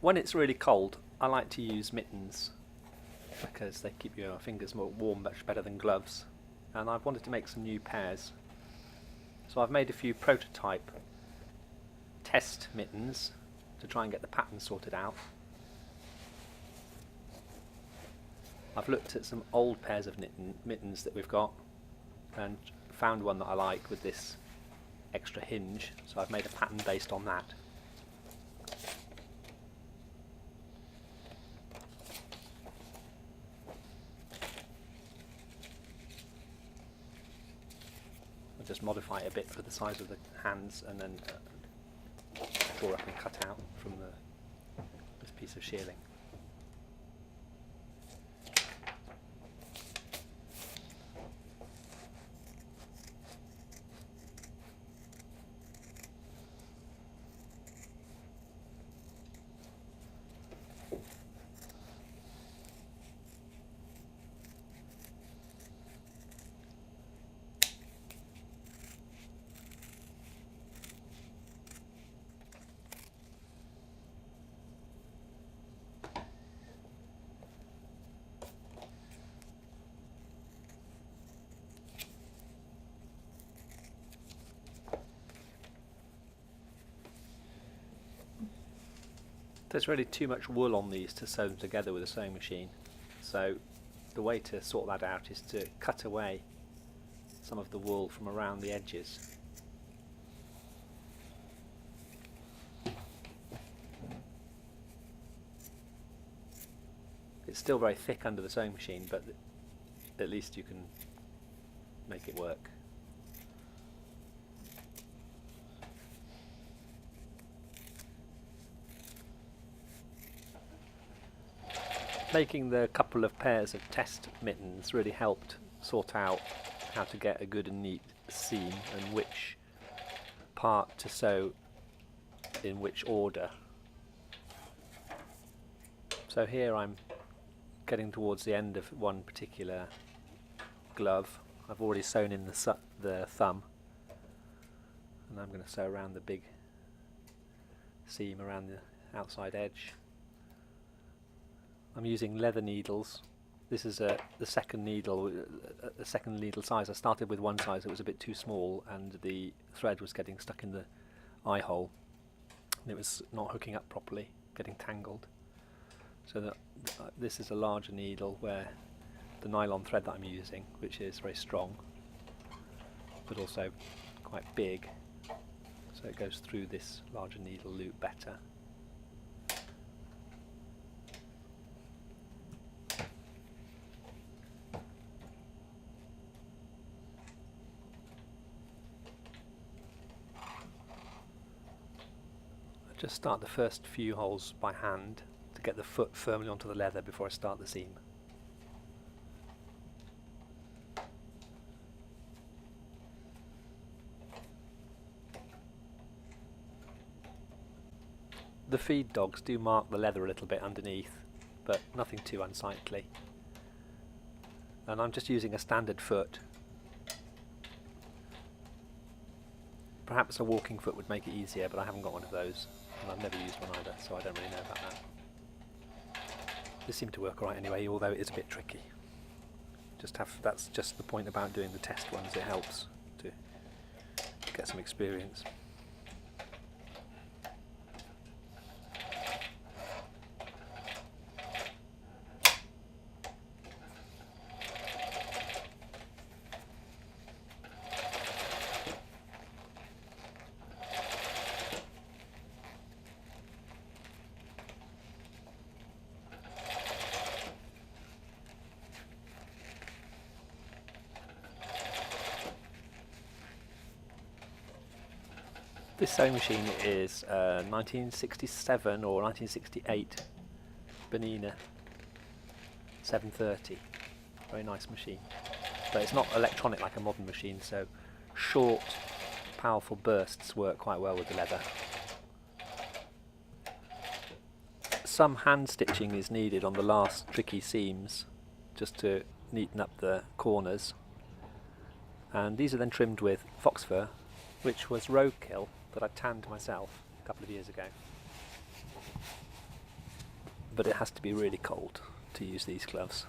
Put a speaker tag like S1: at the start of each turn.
S1: When it's really cold, I like to use mittens because they keep your fingers more warm much better than gloves. And I've wanted to make some new pairs. So I've made a few prototype test mittens to try and get the pattern sorted out. I've looked at some old pairs of mittens that we've got and found one that I like with this extra hinge, so I've made a pattern based on that. I'll just modify it a bit for the size of the hands and then draw up and cut out from this piece of shearling. There's really too much wool on these to sew them together with a sewing machine, so the way to sort that out is to cut away some of the wool from around the edges. It's still very thick under the sewing machine, but at least you can make it work. Making the couple of pairs of test mittens really helped sort out how to get a good and neat seam and which part to sew in which order. So here I'm getting towards the end of one particular glove. I've already sewn in the thumb, and I'm going to sew around the big seam around the outside edge. I'm using leather needles. This is the second needle, the second needle size. I started with one size that was a bit too small, and the thread was getting stuck in the eye hole, and it was not hooking up properly, getting tangled. So this is a larger needle where the nylon thread that I'm using, which is very strong, but also quite big, so it goes through this larger needle loop better. Just start the first few holes by hand to get the foot firmly onto the leather before I start the seam. The feed dogs do mark the leather a little bit underneath, but nothing too unsightly. And I'm just using a standard foot. Perhaps a walking foot would make it easier, but I haven't got one of those. And I've never used one either, so I don't really know about that. This seemed to work alright anyway, although it is a bit tricky. That's just the point about doing the test ones, it helps to get some experience. This sewing machine is 1967 or 1968 Bernina 730. Very nice machine. But it's not electronic like a modern machine, so short, powerful bursts work quite well with the leather. Some hand stitching is needed on the last tricky seams, just to neaten up the corners. And these are then trimmed with fox fur, which was roadkill that I tanned myself a couple of years ago. but it has to be really cold to use these gloves.